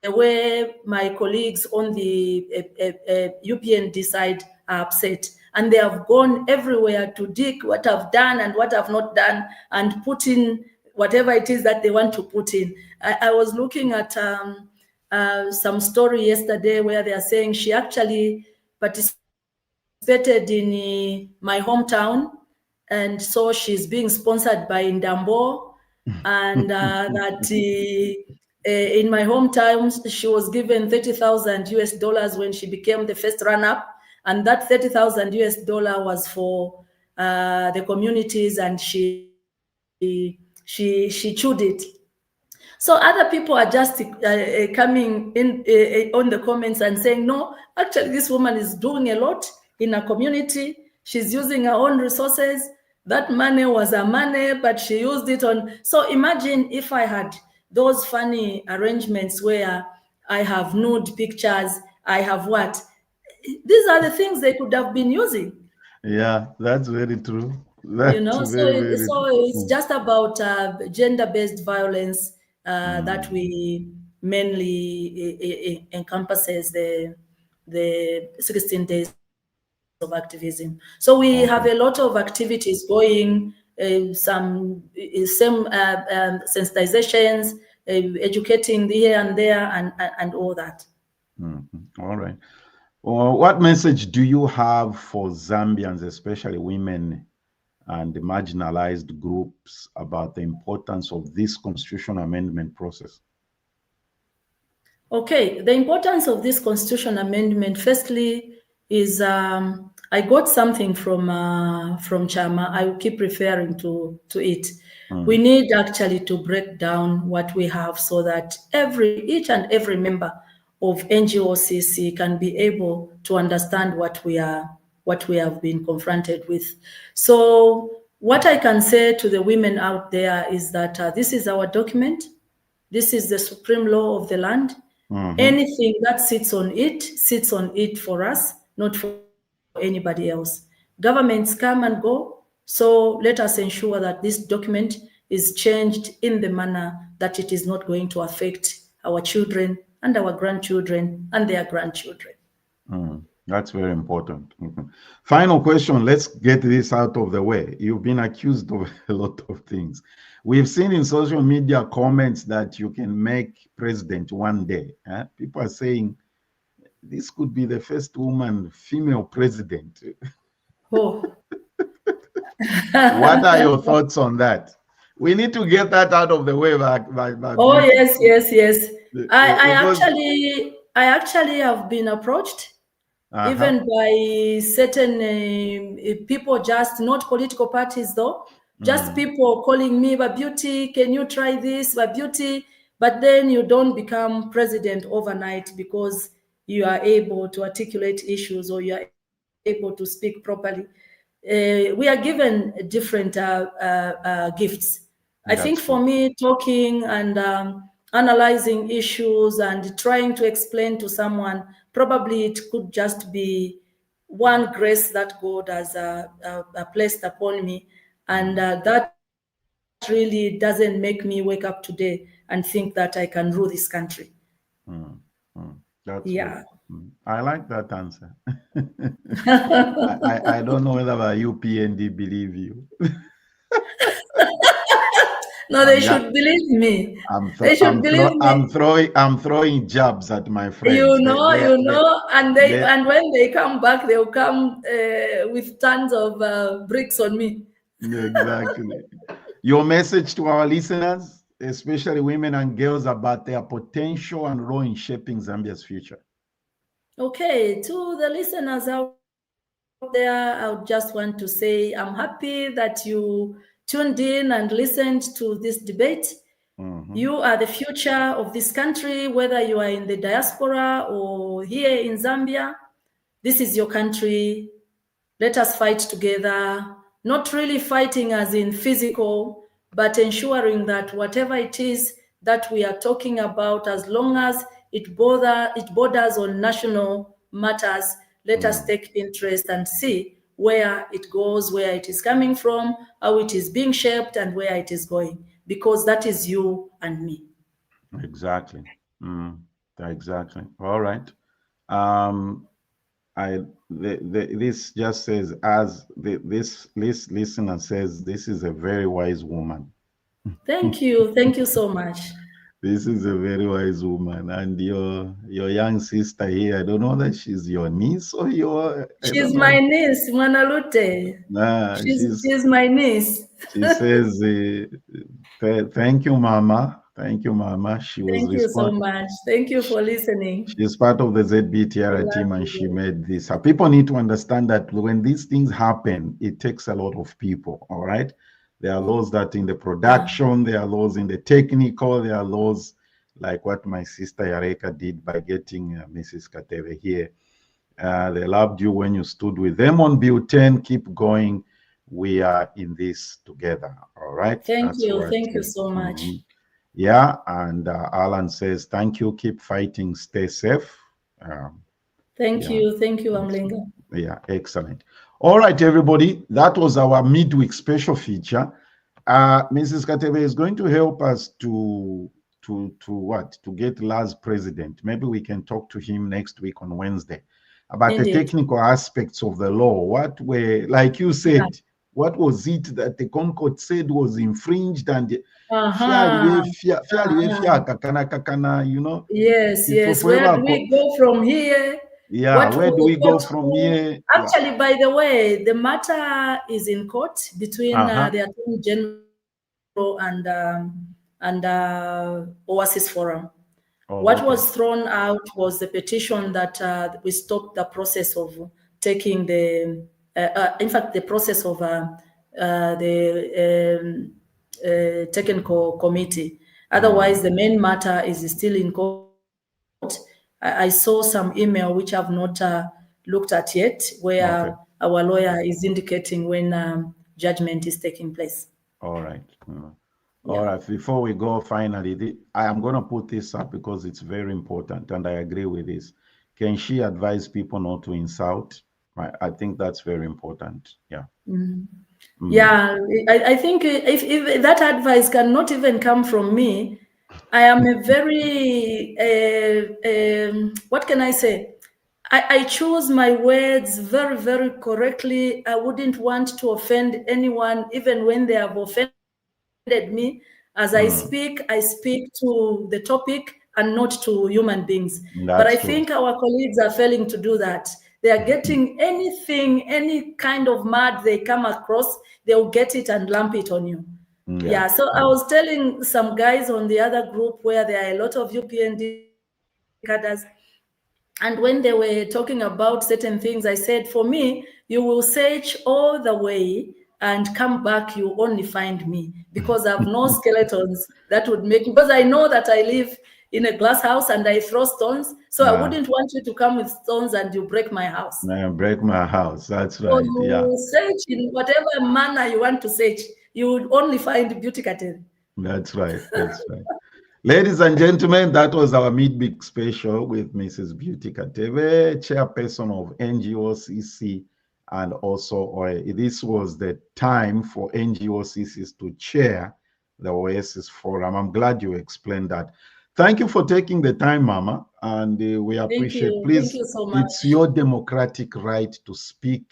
the way my colleagues on the UPND side are upset, and they have gone everywhere to dig what I've done and what I've not done, and put in whatever it is that they want to put in. I was looking at some story yesterday where they are saying she actually participated in my hometown, and so she's being sponsored by Ndambo, and that in my hometown she was given 30,000 US dollars when she became the first run-up, and that 30,000 US dollar was for the communities, and she chewed it. So other people are just coming in on the comments and saying, no, actually this woman is doing a lot in her community. She's using her own resources. That money was her money, but she used it on. So imagine if I had those funny arrangements where I have nude pictures, I have what? These are the things they could have been using. Yeah, that's very true. That's so it's just about gender-based violence that we mainly encompasses the 16 days of activism. So we have a lot of activities going, some sensitizations, educating here and there, and all that. All right. Well, what message do you have for Zambians, especially women and marginalized groups, about the importance of this constitutional amendment process? Okay, the importance of this constitutional amendment, firstly, is I got something from Chama. I will keep referring to it. We need actually to break down what we have, so that each and every member of NGOCC can be able to understand what we have been confronted with. So what I can say to the women out there is that this is our document. This is the supreme law of the land. Anything that sits on it for us, not for anybody else. Governments come and go, so let us ensure that this document is changed in the manner that it is not going to affect our children and our grandchildren and their grandchildren. That's very important. Final question. Let's get this out of the way. You've been accused of a lot of things. We've seen in social media comments that you can make president one day. People are saying this could be the first woman female president. Oh. What are your thoughts on that? We need to get that out of the way. Oh, yes. I actually have been approached, even by certain people, just not political parties though, just people calling me, Babuti, can you try this, Babuti? But then you don't become president overnight, because you are able to articulate issues or you are able to speak properly. We are given different gifts. I think for me, talking and analyzing issues and trying to explain to someone, probably it could just be one grace that God has placed upon me. And that really doesn't make me wake up today and think that I can rule this country. That's yeah. good. I like that answer. I don't know whether UPND believe you. No, they should believe me. They should believe me. I'm throwing jabs at my friends. You know, and when they come back, they'll come with tons of bricks on me. Exactly. Your message to our listeners, especially women and girls, about their potential and role in shaping Zambia's future. Okay, to the listeners out there, I would just want to say I'm happy that you tuned in and listened to this debate. You are the future of this country, whether you are in the diaspora or here in Zambia. This is your country. Let us fight together, not really fighting as in physical, but ensuring that whatever it is that we are talking about, as long as it borders on national matters, let us take interest and see where it goes, where it is coming from, how it is being shaped, and where it is going, because that is you and me. Exactly. Exactly. All right. This just says, this listener says, this is a very wise woman. Thank you. Thank you so much. This is a very wise woman. And your young sister here, I don't know that she's your niece or your... She's my niece, Manalute. She's my niece. She says, thank you, Mama. Thank you, Mama. Thank you so much. Thank you for listening. She's part of the ZBTR team and she made this. People need to understand that when these things happen, it takes a lot of people, all right? There are those that in the production, there are those in the technical, there are those like what my sister Yareka did by getting Mrs. Katebe here. They loved you when you stood with them on Bill 10. Keep going. We are in this together, all right? Thank you. Thank you so much. Yeah, and Alan says, thank you, keep fighting, stay safe. Thank you, Amlenga. Yeah, excellent. All right, everybody, that was our midweek special feature. Mrs. Katebe is going to help us to get Laz president. Maybe we can talk to him next week on Wednesday about the technical aspects of the law. What were, like you said, what was it that the Concord said was infringed and you know? Yes. Where do we go from here? Yeah, where do we go from here? Actually, by the way, the matter is in court between the Attorney General and Oasis Forum. What was thrown out was the petition that we stopped the process of taking the, in fact, the process of the technical committee. Otherwise, the main matter is still in court. I saw some email which I've not looked at yet, where our lawyer is indicating when judgment is taking place. All right. All right. Before we go, finally, I am going to put this up because it's very important, and I agree with this. Can she advise people not to insult? I think that's very important. Yeah. Yeah, I think if that advice cannot even come from me, I am a very, what can I say? I choose my words very, very correctly. I wouldn't want to offend anyone, even when they have offended me. As I speak to the topic and not to human beings. But I think our colleagues are failing to do that. They are getting anything, any kind of mud they come across, they'll get it and lump it on you. Yeah, so I was telling some guys on the other group where there are a lot of UPND cadres, and when they were talking about certain things, I said, for me, you will search all the way and come back, you only find me, because I have no skeletons that would make me, because I know that I live in a glass house and I throw stones. So I wouldn't want you to come with stones and you break my house. Break my house. That's So right. Yeah. you search in whatever manner you want to search. You would only find Beauty Katebe. That's right. That's right. Ladies and gentlemen, that was our midweek special with Mrs. Beauty Katebe, chairperson of NGOCC, and also this was the time for NGOCCs to chair the Oasis Forum. I'm glad you explained that. Thank you for taking the time, Mama, and we appreciate. Please, thank you so much. It's your democratic right to speak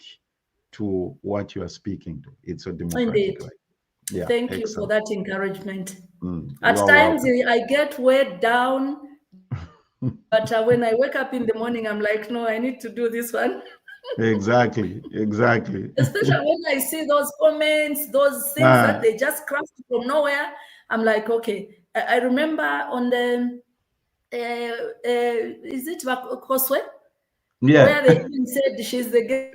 to what you are speaking to. It's a democratic right. Yeah, thank you for that encouragement. At You are times welcome. I get weighed down, but when I wake up in the morning, I'm like, no, I need to do this one. Exactly. Especially when I see those comments, those things that they just craft from nowhere. I'm like, okay. I remember on the, is it Koswe? Yeah. Where they even said she's the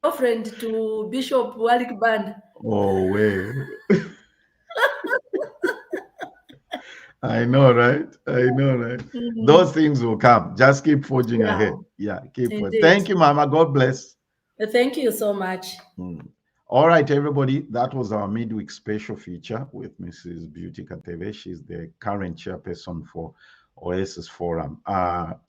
girlfriend to Bishop Walik Band. Oh, way. I know, right? Those things will come. Just keep forging ahead. Yeah, keep. Thank you, Mama. God bless. Thank you so much. All right, everybody. That was our midweek special feature with Mrs. Beauty Katebe. She's the current chairperson for Oasis Forum.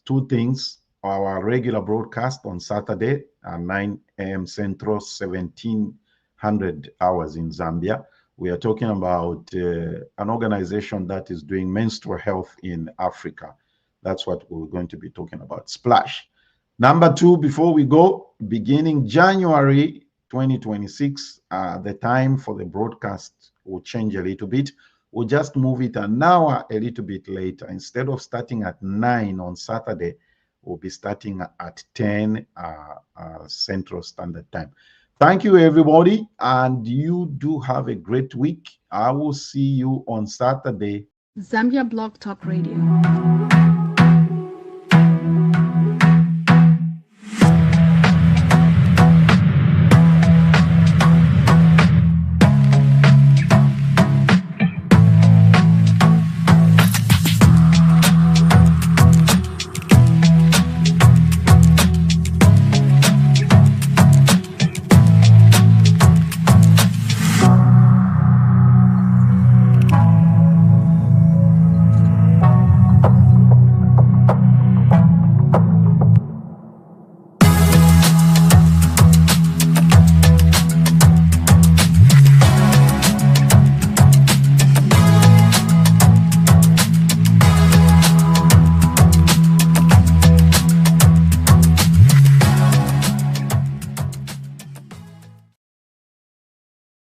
Two things. Our regular broadcast on Saturday at 9 a.m. Central, 1700 hours in Zambia. We are talking about an organization that is doing menstrual health in Africa. That's what we're going to be talking about. Splash. Number two, before we go, beginning January 2026, the time for the broadcast will change a little bit. We'll just move it an hour a little bit later. Instead of starting at 9 on Saturday, we'll be starting at 10 Central Standard Time. Thank you, everybody, and you do have a great week. I will see you on Saturday. Zambia Blog Talk Radio.